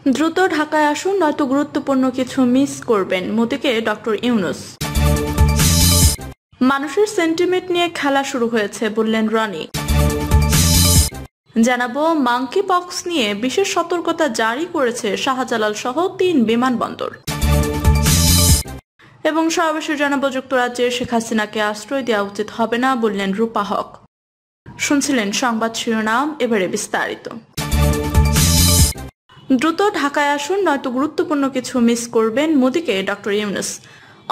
দ্রুত ঢাকায় আসুন, নয়তো গুরুত্বপূর্ণ কিছু মিস করবেন, মোদিকে ডক্টর ইউনূস। মানুষের সেন্টিমেন্ট নিয়ে খেলা শুরু হয়েছে, বললেন রনি। জানাবো, মাঙ্কি পক্স নিয়ে বিশেষ সতর্কতা জারি করেছে শাহজালাল সহ 3 বিমানবন্দর। এবং সর্বশেষ জানাবো, যুক্তরাজ্যের শেখ হাসিনাকে আশ্রয় দেওয়া উচিত হবে না, বললেন রূপা হক। শুনছিলেন সংবাদ শিরোনাম, এবারে বিস্তারিত। দ্রুত ঢাকায় আসুন, নয়তো গুরুত্বপূর্ণ কিছু মিস করবেন, মোদিকে ডক্টর ইউনূস।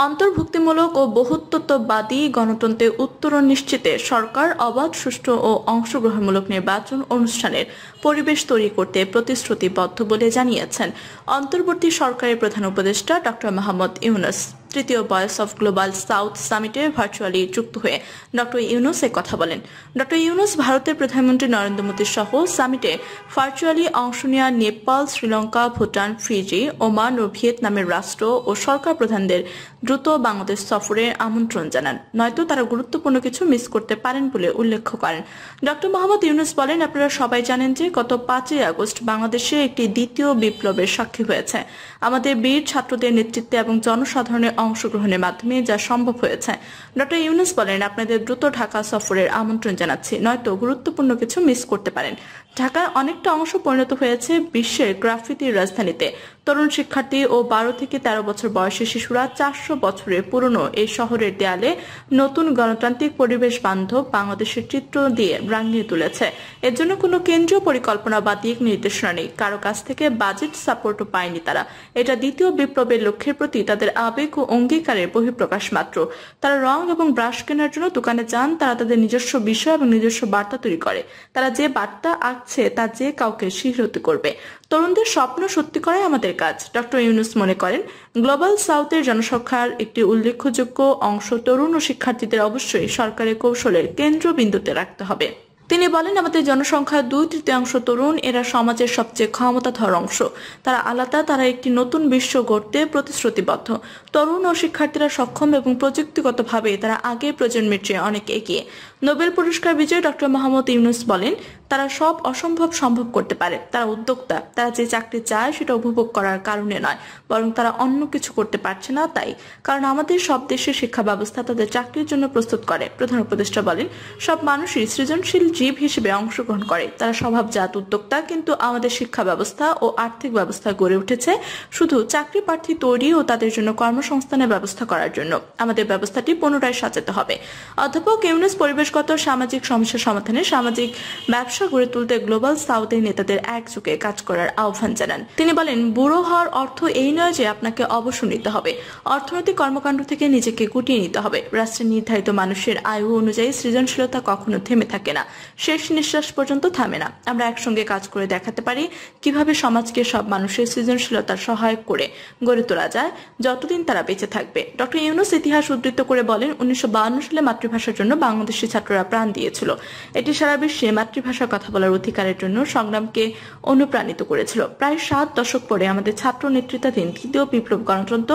অন্তর্ভুক্তিমূলক ও বহুত্ববাদী গণতন্ত্রের উত্তরণ নিশ্চিতে সরকার অবাধ, সুষ্ঠু ও অংশগ্রহণমূলক নির্বাচন অনুষ্ঠানের পরিবেশ তৈরি করতে প্রতিশ্রুতিবদ্ধ বলে জানিয়েছেন অন্তর্বর্তী সরকারের প্রধান উপদেষ্টা ডক্টর মোহাম্মদ ইউনূস। তৃতীয় ভয়েস অফ গ্লোবাল সাউথ সামিটে ভার্চুয়ালি যুক্ত হয়ে ডক্টর ইউনূস এ কথা বলেন। ডক্টর ইউনূস ভারতের প্রধানমন্ত্রী নরেন্দ্র মোদী সহ সামিটে ভার্চুয়ালি অংশ নেওয়া নেপাল, শ্রীলঙ্কা, ভুটান, ফিজি, ওমান ও ভিয়েতনামের রাষ্ট্র ও সরকার প্রধানদের দ্রুত বাংলাদেশ সফরের আমন্ত্রণ জানান, নয়তো তারা গুরুত্বপূর্ণ কিছু মিস করতে পারেন বলে উল্লেখ করেন। ডক্টর মোহাম্মদ ইউনূস বলেন, আপনারা সবাই জানেন যে গত 5ই আগস্ট বাংলাদেশে একটি দ্বিতীয় বিপ্লবের সাক্ষী হয়েছে। আমাদের বীর ছাত্রদের নেতৃত্বে এবং জনসাধারণের অংশগ্রহণের মাধ্যমে যা সম্ভব হয়েছে। ডক্টর ইউনূস বলেন, আপনাদের দ্রুত ঢাকা সফরের আমন্ত্রণ জানাচ্ছি, নয়তো গুরুত্বপূর্ণ কিছু মিস করতে পারেন। ঢাকার অনেকটা অংশ পরিণত হয়েছে বিশ্বের গ্রাফিতির রাজধানীতে। তরুণ শিক্ষার্থী ও 12 থেকে 13 বছর বয়সী শিশুরা 400 বছরের পুরনো এই শহরের দেয়ালে নতুন গণতান্ত্রিক পরিবেশ বান্ধব বাংলাদেশের চিত্র দিয়ে রাঙিয়ে তুলেছে। এর জন্য কোনো কেন্দ্রীয় পরিকল্পনা বা দিক নির্দেশনা নেই, কারো কাছ থেকে বাজেট সাপোর্টও পায়নি তারা। এটা দ্বিতীয় বিপ্লবের লক্ষ্যের প্রতি তাদের আবেগ ও অঙ্গীকারের বহিঃপ্রকাশ মাত্র। তারা রং এবং ব্রাশ কেনার জন্য দোকানে যান, তারা তাদের নিজস্ব বিষয় এবং নিজস্ব বার্তা তৈরি করে। তারা যে বার্তা আঁকছে তা যে কাউকে শিহরিত করবে। তরুণদের স্বপ্ন সত্যি করাই আমাদের কাজ। ডক্টর ইউনূস মনে করেন, গ্লোবাল সাউথের জনসংখ্যার একটি উল্লেখযোগ্য অংশ তরুণ ও শিক্ষার্থীদের অবশ্যই সরকারের কৌশলের কেন্দ্রবিন্দুতে রাখতে হবে। তিনি বলেন, আমাদের জনসংখ্যার 2/3 তরুণ, এরা সমাজের সবচেয়ে ক্ষমতাধর অংশ। তারা আলাদা, তারা একটি নতুন বিশ্ব গড়তে প্রতিশ্রুতিবদ্ধ। তরুণ ও শিক্ষার্থীরা সক্ষম এবং প্রযুক্তিগতভাবে তারা আগের প্রজন্মের চেয়ে অনেক এগিয়ে। নোবেল পুরস্কার বিজয়ী ডক্টর মোহাম্মদ ইউনূস বলেন, তারা সব অসম্ভব সম্ভব করতে পারে। তারা উদ্যোক্তা, তারা যে চাকরি চায় সেটা উপভোগ করার কারণে নয়, বরং তারা অন্য কিছু করতে পারছে না তাই। কারণ আমাদের সব দেশের শিক্ষা ব্যবস্থা তাদের চাকরির জন্য প্রস্তুত করে। প্রধান উপদেষ্টা বলেন, সব মানুষই সৃজনশীল জীব হিসেবে অংশগ্রহণ করে। তারা স্বভাবজাত উদ্যোক্তা, কিন্তু আমাদের শিক্ষা ব্যবস্থা ও আর্থিক ব্যবস্থা গড়ে উঠেছে শুধু চাকরি প্রার্থী তৈরি ও তাদের জন্য কর্মসংস্থানের ব্যবস্থা করার জন্য। আমাদের ব্যবস্থাটি পুনরায় সাজাতে হবে। অধ্যাপক ইউনূস পরিবেশগত সামাজিক সমস্যা সমাধানে সামাজিক ব্যবসা গড়ে তুলতে গ্লোবাল সাউথের নেতাদের একযোগে কাজ করার আহ্বান জানান। তিনি বলেন, বুড়ো হওয়ার অর্থ এই নয় যে আপনাকে অবসর নিতে হবে। অর্থনৈতিক কর্মকাণ্ড থেকে নিজেকে গুটিয়ে নিতে হবে। রাষ্ট্রের নির্ধারিত মানুষের আয়ু অনুযায়ী সৃজনশীলতা কখনো থেমে থাকে না, শেষ নিঃশ্বাস পর্যন্ত থামে না। আমরা একসঙ্গে কাজ করে দেখাতে পারি কিভাবে সমাজকে সব মানুষের সৃজনশীলতার সহায়ক করে গড়ে তোলা যায় যতদিন তারা বেঁচে থাকবে। ডক্টর ইউনূস ইতিহাস উদ্ধৃত করে বলেন, 1952 সালে মাতৃভাষার জন্য বাংলাদেশি ছাত্ররা প্রাণ দিয়েছিল। এটি সারা বিশ্বে মাতৃভাষার কথা বলার অধিকারের জন্য সংগ্রামকে অনুপ্রাণিত করেছিল। প্রায় 7 দশক পরে আমাদের ছাত্র নেতৃত্বাধীন তৃতীয় বিপ্লব গণতন্ত্র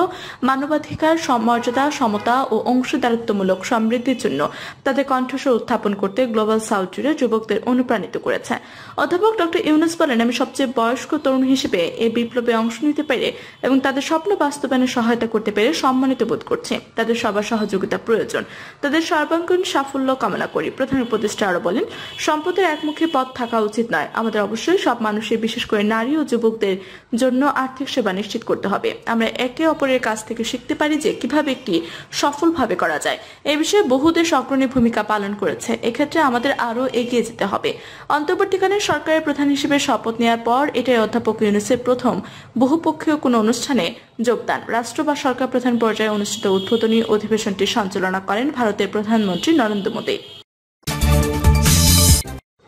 মানবাধিকার, মর্যাদা, সমতা ও অংশীদারিত্বমূলক সমৃদ্ধির জন্য তাদের কণ্ঠস্বর উত্থাপন করতে গ্লোবাল সাউথ জুড়ে যুবকদের অনুপ্রাণিত করেছে। অধ্যাপক ডক্টর ইউনূস বলেন, আমি সবচেয়ে বয়স্ক তরুণ হিসেবে এই বিপ্লবে অংশ নিতে পেরে এবং তাদের স্বপ্ন বাস্তবায়নে সহায়তা করতে পেরে সম্মানিত বোধ করছি। তাদের সবার সহযোগিতা প্রয়োজন। তাদের সর্বাঙ্গীন সাফল্য কামনা করি। প্রধান উপদেষ্টা আরো বলেন, সম্পদের একমুখী পথ থাকা উচিত নয়। আমাদের অবশ্যই সব মানুষের, বিশেষ করে নারী ও যুবকদের জন্য আর্থিক সেবা নিশ্চিত করতে হবে। আমরা একে অপরের কাছ থেকে শিখতে পারি যে কিভাবে একটি সফলভাবে করা যায়। এই বিষয়ে বহু দেশ অগ্রণী ভূমিকা পালন করেছে। এক্ষেত্রে আমাদের আরো এগিয়ে যেতে হবে। অন্তর্বর্তীকালীন সরকারের প্রধান হিসেবে শপথ নেওয়ার পর এটাই অধ্যাপক ইউনূসের প্রথম বহুপক্ষীয় কোনো অনুষ্ঠানে যোগদান। রাষ্ট্র বা সরকার প্রধান পর্যায়ে অনুষ্ঠিত উদ্বোধনী অধিবেশনটি সঞ্চালনা করেন ভারতের প্রধানমন্ত্রী নরেন্দ্র মোদী।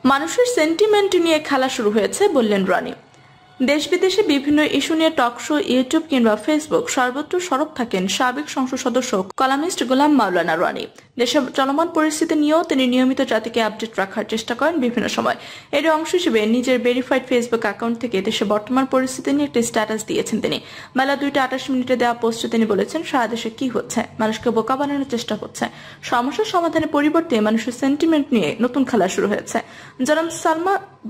মানুষের সেন্টিমেন্ট নিয়ে খেলা শুরু হয়েছে, বললেন রনি। দেশ বিদেশে বিভিন্ন ইস্যু নিয়ে টক শো, ইউটিউব কিংবা ফেসবুক সর্বত্র সরব থাকেন সাবেক সংসদ সদস্য কলামিস্ট গোলাম মাওলানা রনি। দেশের চলমান পরিস্থিতি নিয়েও তিনি নিয়মিত জাতিকে আপডেট রাখার চেষ্টা করেন বিভিন্ন সময়। এর অংশ হিসেবে নিজের ভেরিফাইড ফেসবুক অ্যাকাউন্ট থেকে দেশের বর্তমান পরিস্থিতি নিয়ে একটি স্ট্যাটাস দিয়েছেন তিনি। বেলা 2:28 দেওয়া পোস্টে তিনি বলেছেন, সারা দেশে কি হচ্ছে, মানুষকে বোকা বানানোর চেষ্টা হচ্ছে, সমস্যার সমাধানের পরিবর্তে মানুষের সেন্টিমেন্ট নিয়ে নতুন খেলা শুরু হয়েছে।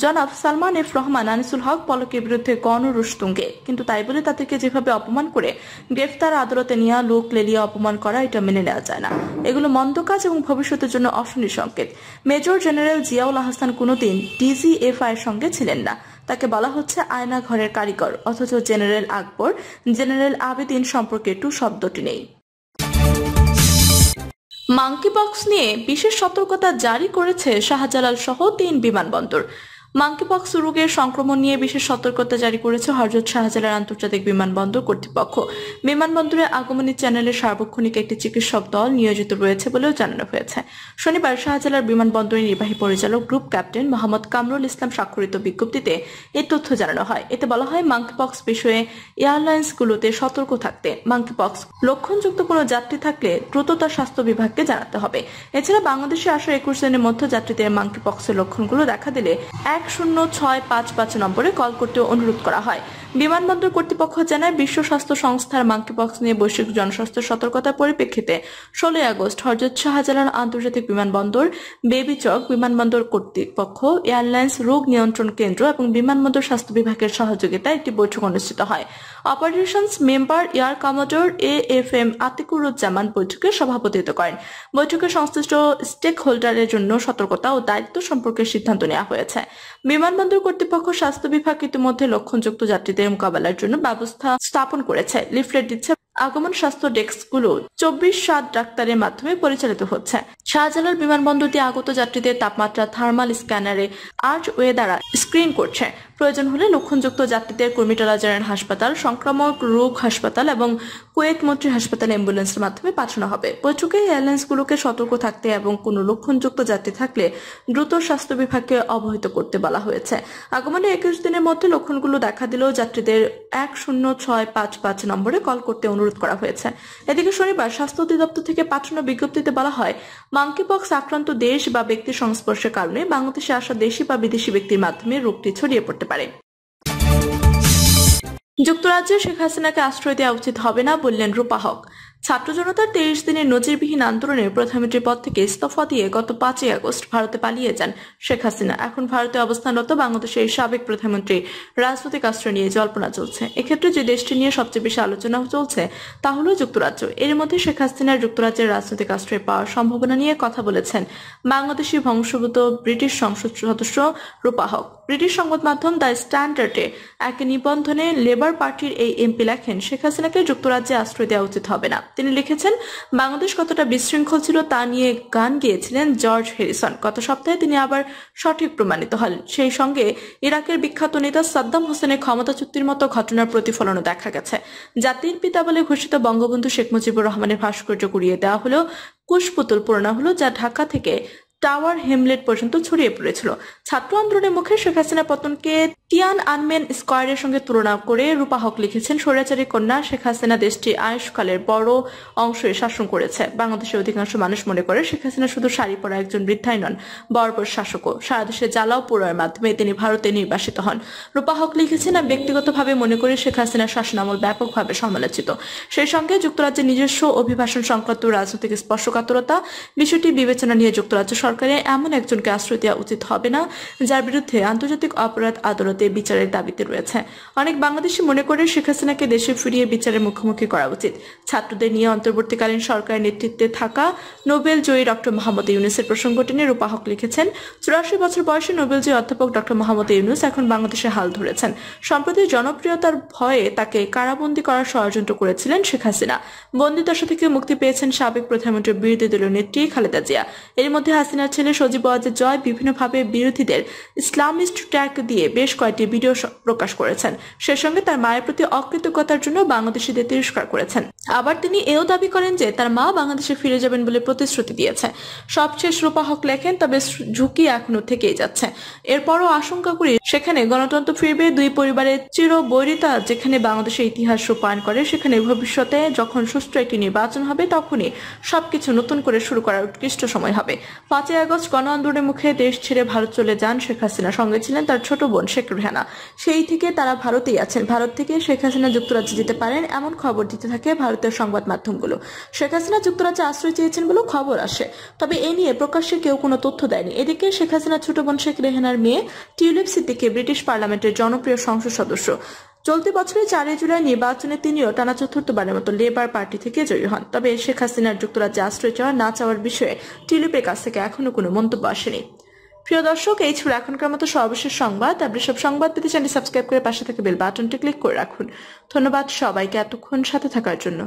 জনাব সালমান এফ রহমান, আনিসুল হক পলকের বিরুদ্ধে গণরোষ তুঙ্গে, কিন্তু তাই বলে তাদেরকে যেভাবে অপমান করে গ্রেফতার, আদালতে নেওয়া, লোক লেলিয়ে অপমান করা, এটা মেনে নেওয়া যায় না। এগুলো মন্দ কাজ এবং ভবিষ্যতের জন্য অশনি সংকেত। মেজর জেনারেল জিয়াউল আহসান কোনোদিন ডিজিএফআই এর সঙ্গে ছিলেন না। তাকে বলা হচ্ছে আয়না ঘরের কারিগর, অথচ জেনারেল আকবর, জেনারেল আবেদিন সম্পর্কে টু শব্দটি নেই। মাঙ্কিপক্স নিয়ে বিশেষ সতর্কতা জারি করেছে শাহজালাল সহ 3 বিমানবন্দর। মাঙ্কিপক্স রোগের সংক্রমণ নিয়ে বিশেষ সতর্কতা জারি করেছে হযরত শাহজালাল আন্তর্জাতিক বিমানবন্দর কর্তৃপক্ষ। বিমানবন্দরে আগমনী চ্যানেলের সার্বক্ষণিক একটি চিকিৎসক দল নিয়োজিত রয়েছে বলেও জানানো হয়েছে। শনিবার শাহজালাল বিমানবন্দরের নির্বাহী পরিচালক গ্রুপ ক্যাপ্টেন মোহাম্মদ কামরুল ইসলাম স্বাক্ষরিত বিজ্ঞপ্তিতে এই তথ্য জানানো হয়। এতে বলা হয়, মাঙ্কিপক্স বিষয়ে এয়ারলাইন্সগুলোতে সতর্ক থাকতে, মাঙ্কিপক্স লক্ষণযুক্ত কোনো যাত্রী থাকলে দ্রুত তার স্বাস্থ্য বিভাগকে জানাতে হবে। এছাড়া বাংলাদেশে আসা 21 দিনের মধ্যে যাত্রীদের মাঙ্কিপক্সের লক্ষণগুলো দেখা দিলে 10655 নম্বরে কল করতে অনুরোধ করা হয়। বিমানবন্দর কর্তৃপক্ষ জানায়, বিশ্ব স্বাস্থ্য সংস্থার মাঙ্কিপক্স নিয়ে বৈশ্বিক জনস্বাস্থ্য সতর্কতার পরিপ্রেক্ষিতে 16 আগস্ট হযরত শাহজালাল আন্তর্জাতিক বিমানবন্দর, বেবিচক বিমানবন্দর কর্তৃপক্ষ, এয়ারলাইন্স রোগ নিয়ন্ত্রণ কেন্দ্র এবং বিমানবন্দর স্বাস্থ্য বিভাগের সহযোগিতায় একটি বৈঠক অনুষ্ঠিত হয়। Operations member air commodore AFM আতিকুরুজ্জামান বৈঠকে সভাপতিত্ব করেন। বৈঠকে সংশ্লিষ্ট স্টেক হোল্ডারের জন্য সতর্কতা ও দায়িত্ব সম্পর্কে সিদ্ধান্ত নেওয়া হয়েছে। বিমানবন্দর কর্তৃপক্ষ স্বাস্থ্য বিভাগ ইতিমধ্যে লক্ষণযুক্ত যাত্রীদের মোকাবেলার জন্য ব্যবস্থা স্থাপন করেছে। লিফলেট দিচ্ছে। আগমন স্বাস্থ্য ডেস্কগুলো 24/7 ডাক্তারের মাধ্যমে পরিচালিত হচ্ছে। শাহজালাল বিমানবন্দর দিয়ে আগত যাত্রীদের তাপমাত্রা থার্মাল স্ক্যানারে আর্চওয়ে দ্বারা স্ক্রিন করছে। প্রয়োজন হলে লক্ষণযুক্ত যাত্রীদের কুর্মিটোলা জেনারেল হাসপাতাল, সংক্রামক রোগ হাসপাতাল এবং কুয়েত মন্ত্রী হাসপাতাল অ্যাম্বুলেন্সের মাধ্যমে পাঠানো হবে। বৈঠকে এয়ারলাইন্সগুলোকে সতর্ক থাকতে এবং কোনো লক্ষণযুক্ত যাত্রী থাকলে দ্রুত স্বাস্থ্য বিভাগকে অবহিত করতে বলা হয়েছে। আগমনে 21 দিনের মধ্যে লক্ষণগুলো দেখা দিলেও যাত্রীদের 10655 নম্বরে কল করতে অনুরোধ করা হয়েছে। এদিকে শনিবার স্বাস্থ্য অধিদপ্তর থেকে পাঠানো বিজ্ঞপ্তিতে বলা হয়, মাঙ্কিপক্স আক্রান্ত দেশ বা ব্যক্তির সংস্পর্শের কারণে বাংলাদেশে আসা দেশি বা বিদেশি ব্যক্তির মাধ্যমে রোগটি ছড়িয়ে পড়তে পারে। যুক্তরাজ্যে শেখ হাসিনাকে আশ্রয় দেওয়া উচিত হবে না বললেন রূপা হক। ছাত্র জনতার 23 দিনের নজিরবিহীন আন্দোলনে প্রধানমন্ত্রীর পদ থেকে ইস্তফা দিয়ে গত 5 আগস্ট ভারতে পালিয়ে যান শেখ হাসিনা। এখন ভারতে অবস্থানরত বাংলাদেশের সাবেক প্রধানমন্ত্রী রাজনৈতিক আশ্রয় নিয়ে জল্পনা চলছে। এক্ষেত্রে যে দেশটি নিয়ে সবচেয়ে বেশি আলোচনা চলছে তা হল যুক্তরাজ্য। এর মধ্যে শেখ হাসিনার যুক্তরাজ্যের রাজনৈতিক আশ্রয় পাওয়ার সম্ভাবনা নিয়ে কথা বলেছেন বাংলাদেশি বংশোদ্ভূত ব্রিটিশ সংসদ সদস্য রূপা হক। ব্রিটিশ সংবাদ মাধ্যম দ্য স্ট্যান্ডার্ডে এক নিবন্ধনে লেবার পার্টির এই এমপি লেখেন, শেখ হাসিনাকে যুক্তরাজ্যে আশ্রয় দেওয়া উচিত হবে না। তিনি লিখেছেন, বাংলাদেশ কতটা বিশৃঙ্খল ছিল তা নিয়ে গান গেয়েছিলেন জর্জ হ্যারিসন। গত সপ্তাহে তিনি আবার সঠিক প্রমাণিত হলেন। সেই সঙ্গে ইরাকের বিখ্যাত নেতা সাদ্দাম হোসেনের ক্ষমতা চুক্তির মতো ঘটনার প্রতিফলনও দেখা গেছে। জাতির পিতা বলে ঘোষিত বঙ্গবন্ধু শেখ মুজিবুর রহমানের ভাস্কর্য গুড়িয়ে দেওয়া হলো, কুশপুতুল পোড়ানো হলো, যা ঢাকা থেকে টাওয়ার হেমলেট পর্যন্ত ছড়িয়ে পড়েছিল। ছাত্র আন্দোলনের মুখে শেখ হাসিনা পতনকে টিয়ান আনমেন স্কোয়ারের সঙ্গে তুলনা করে রূপা হক লিখেছেন, স্বৈরাচারী কন্যা শেখ হাসিনা দেশটি আয়ুষ্কালের বড় অংশে শাসন করেছে। বাংলাদেশের অধিকাংশ মানুষ মনে করে শেখ হাসিনা শুধু শাড়ি পরা একজন বৃদ্ধাই নন, বর্বর শাসকও। সারা দেশে জ্বালাও পোড়ার মাধ্যমে তিনি ভারতে নির্বাসিত হন। রূপা হক লিখেছেন, আমি ব্যক্তিগতভাবে মনে করি শেখ হাসিনার শাসনামল ব্যাপকভাবে সমালোচিত। সেই সঙ্গে যুক্তরাজ্যের নিজস্ব অভিবাসন সংক্রান্ত রাজনৈতিক স্পর্শকাতরতা বিষয়টি বিবেচনা নিয়ে যুক্তরাজ্য সরকারের এমন একজনকে আশ্রয় দেওয়া উচিত হবে না যার বিরুদ্ধে আন্তর্জাতিক অপরাধ আদালতে বিচারের দাবিতে রয়েছে। অনেক বাংলাদেশি মনে করে শেখ হাসিনাকে দেশে ফিরিয়ে বিচারের মুখোমুখি করা উচিত। ছাত্রদের নিয়ে অন্তর্বর্তীকালীন সরকারের নেতৃত্বে থাকা নোবেল জয়ী ডক্টর মোহাম্মদ ইউনূসের প্রসঙ্গটি নিয়ে রূপা হক লিখেছেন, 84 বছর বয়সী নোবেল জয়ী অধ্যাপক ডক্টর মোহাম্মদ ইউনূস এখন বাংলাদেশে হাল ধরেছেন। সম্প্রতি জনপ্রিয়তার ভয়ে তাকে কারাবন্দী করার ষড়যন্ত্র করেছিলেন শেখ হাসিনা। বন্দিদশা থেকে মুক্তি পেয়েছেন সাবেক প্রধানমন্ত্রী বিরোধী দলীয় নেত্রী খালেদা জিয়া। এর মধ্যে হাসিনা হাসিনার ছেলে সজীব ওয়াজেদ জয় বিভিন্নভাবে বিরোধীদের ইসলামিস্ট ট্যাগ দিয়ে বেশ কয়েকটি ভিডিও প্রকাশ করেছেন। সে সঙ্গে তার মায়ের প্রতি অকৃতজ্ঞতার জন্য বাংলাদেশিদের তিরস্কার করেছেন। আবার তিনি এও দাবি করেন যে তার মা বাংলাদেশে ফিরে যাবেন বলে প্রতিশ্রুতি দিয়েছে। সবশেষ রূপা হক লেখেন, তবে ঝুঁকি এখনো থেকেই যাচ্ছে। এরপরও আশঙ্কা করি সেখানে গণতন্ত্র ফিরবে, দুই পরিবারের চির বৈরিতা যেখানে বাংলাদেশের ইতিহাস রূপায়ণ করে, সেখানে ভবিষ্যতে যখন সুষ্ঠু একটি নির্বাচন হবে তখনই সবকিছু নতুন করে শুরু করার উৎকৃষ্ট সময় হবে। 5ই আগস্ট গণ আন্দোলনের মুখে দেশ ছেড়ে ভারত চলে যান শেখ হাসিনা। সঙ্গে ছিলেন তার ছোট বোন শেখ রেহানা। সেই থেকে তারা ভারতেই আছেন। ভারত থেকে শেখ হাসিনা যুক্তরাজ্যে যেতে পারেন এমন খবর দিতে থাকে ভারতের সংবাদ মাধ্যমগুলো। শেখ হাসিনা যুক্তরাজ্যে আশ্রয় চেয়েছেন বলে খবর আসে, তবে এ নিয়ে প্রকাশ্যে কেউ কোনো তথ্য দেয়নি। এদিকে শেখ হাসিনার ছোট বোন শেখ রেহানার মেয়ে টিউলিপ সিদ্দিকী ব্রিটিশ পার্লামেন্টের জনপ্রিয় সংসদ সদস্য। চলতি বছরের 4 জুলাই নির্বাচনে তিনিও টানা চতুর্থবারের মতো লেবার পার্টি থেকে জয়ী হন। তবে শেখ হাসিনার যুক্তরাজ্যে আশ্রয় চাওয়া না চাওয়ার বিষয়ে টিউলিপের কাছ থেকে এখনো কোনো মন্তব্য আসেনি। প্রিয় দর্শক, এই ছিল এখনকার মতো সর্বশেষ সংবাদ। আপনি সব সংবাদ পেতে চ্যানেল সাবস্ক্রাইব করে পাশে থাকা বেল বাটনটি ক্লিক করে রাখুন। ধন্যবাদ সবাইকে এতক্ষণ সাথে থাকার জন্য।